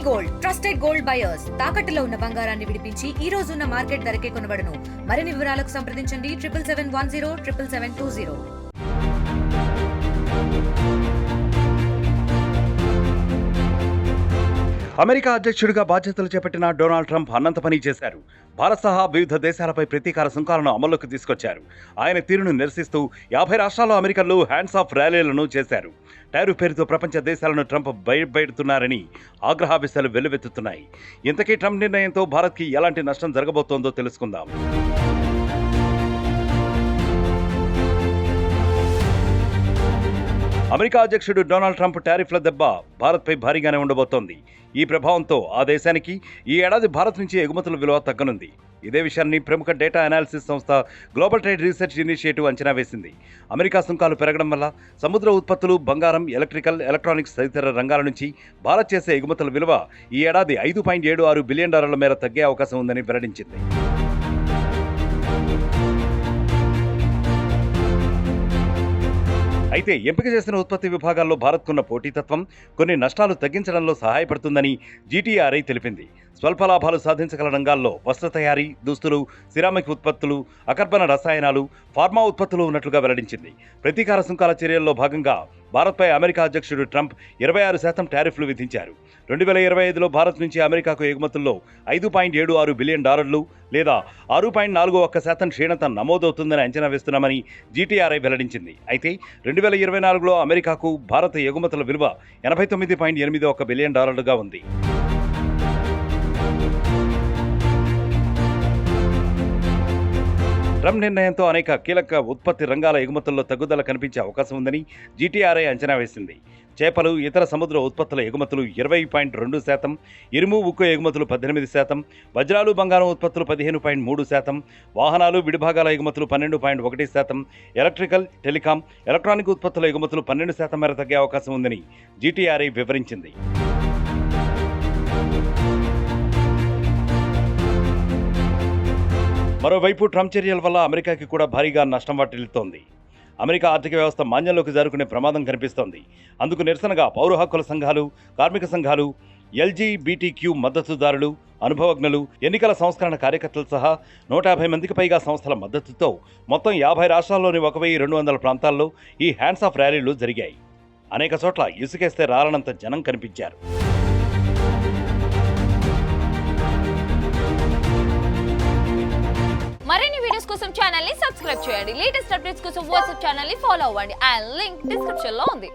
Gold trusted gold buyers తాకట్టులో ఉన్న బంగారాన్ని విడిపించి ఈ రోజు ఉన్న మార్కెట్ ధరకే కొనబడును. మరిన్ని వివరాలకు సంప్రదించండి 7771077720. అమెరికా అధ్యక్షుడిగా బాధ్యతలు చేపట్టిన డొనాల్డ్ ట్రంప్ అన్నంత పని చేశారు. భారత్ సహా వివిధ దేశాలపై ప్రతీకార సుంకాలను అమల్లోకి తీసుకొచ్చారు. ఆయన తీరును నిరసిస్తూ 50 రాష్ట్రాల్లో అమెరికన్లు హ్యాండ్స్ ఆఫ్ ర్యాలీలను చేశారు. టారిఫ్ పేరుతో ప్రపంచ దేశాలను ట్రంప్ భయపెడుతున్నారని ఆగ్రహావేశాలు వెల్లువెత్తుతున్నాయి. ఇంతకీ ట్రంప్ నిర్ణయంతో భారత్కి ఎలాంటి నష్టం జరగబోతోందో తెలుసుకుందాం. అమెరికా అధ్యక్షుడు డొనాల్డ్ ట్రంప్ టారిఫ్ల దెబ్బ భారత్పై భారీగానే ఉండబోతోంది. ఈ ప్రభావంతో ఆ దేశానికి ఈ ఏడాది భారత్ నుంచి ఎగుమతుల విలువ తగ్గనుంది. ఇదే విషయాన్ని ప్రముఖ డేటా అనాలిసిస్ సంస్థ గ్లోబల్ ట్రేడ్ రీసెర్చ్ ఇనిషియేటివ్ అంచనా వేసింది. అమెరికా సుంకాలు పెరగడం వల్ల సముద్ర ఉత్పత్తులు, బంగారం, ఎలక్ట్రానిక్స్ తదితర రంగాల నుంచి భారత్ చేసే ఎగుమతుల విలువ ఈ ఏడాది $5.76 బిలియన్ మేర తగ్గే అవకాశం ఉందని వెల్లడించింది. అయితే ఎంపిక చేసిన ఉత్పత్తి విభాగాల్లో భారత్కున్న పోటీతత్వం కొన్ని నష్టాలు తగ్గించడంలో సహాయపడుతుందని జీటీఆర్ఐ తెలిపింది. స్వల్ప లాభాలు సాధించగల రంగాల్లో వస్త్ర తయారీ, దుస్తులు, సిరామిక్ ఉత్పత్తులు, అకర్బన రసాయనాలు, ఫార్మా ఉత్పత్తులు ఉన్నట్లుగా వెల్లడించింది. ప్రతీకార సుంకాల చర్యల్లో భాగంగా భారత్పై అమెరికా అధ్యక్షుడు ట్రంప్ 26% టారిఫ్లు విధించారు. 2025లో భారత్ నుంచి అమెరికాకు ఎగుమతుల్లో $5.76 బిలియన్ లేదా 6.41% క్షీణత నమోదవుతుందని అంచనా వేస్తున్నామని జీటీఆర్ఐ వెల్లడించింది. అయితే 2024లో అమెరికాకు భారత ఎగుమతుల విలువ $89.81 బిలియన్ ఉంది. ట్రంప్ నిర్ణయంతో అనేక కీలక ఉత్పత్తి రంగాల ఎగుమతుల్లో తగ్గుదల కనిపించే అవకాశం ఉందని జీటీఆర్ఐ అంచనా వేసింది. చేపలు, ఇతర సముద్ర ఉత్పత్తుల ఎగుమతులు 20.2%, ఇనుము, ఉక్కు ఎగుమతులు 18%, వజ్రాలు, బంగారం ఉత్పత్తులు 15.3%, వాహనాలు, విడిభాగాల ఎగుమతులు 12.1%, ఎలక్ట్రికల్, టెలికాం, ఎలక్ట్రానిక్ ఉత్పత్తుల ఎగుమతులు 12% మేర తగ్గే అవకాశం ఉందని జీటీఆర్ఐ వివరించింది. మరోవైపు ట్రంప్ చర్యల వల్ల అమెరికాకి కూడా భారీగా నష్టం వాటిల్లుతోంది. అమెరికా ఆర్థిక వ్యవస్థ మాంద్యంలోకి జారుకునే ప్రమాదం కనిపిస్తోంది. అందుకు నిరసనగా పౌర హక్కుల సంఘాలు, కార్మిక సంఘాలు, ఎల్జీబీటీక్యూ మద్దతుదారులు, అనుభవజ్ఞులు, ఎన్నికల సంస్కరణ కార్యకర్తలు సహా 150 మందికి పైగా సంస్థల మద్దతుతో మొత్తం 50 రాష్ట్రాల్లోని 1200 ప్రాంతాల్లో ఈ హ్యాండ్స్ ఆఫ్ ర్యాలీలు జరిగాయి. అనేక చోట్ల ఇసుకేస్తే రాలనంత జనం కనిపించారు. మరిన్ని వీడియోస్ కోసం ఛానల్ ని సబ్స్క్రైబ్ చేయండి. లేటెస్ట్ అప్డేట్స్ కోసం వాట్సాప్ ఛానల్ ని ఫాలో అవ్వండి. ఆ లింక్ డిస్క్రిప్షన్ లో ఉంది.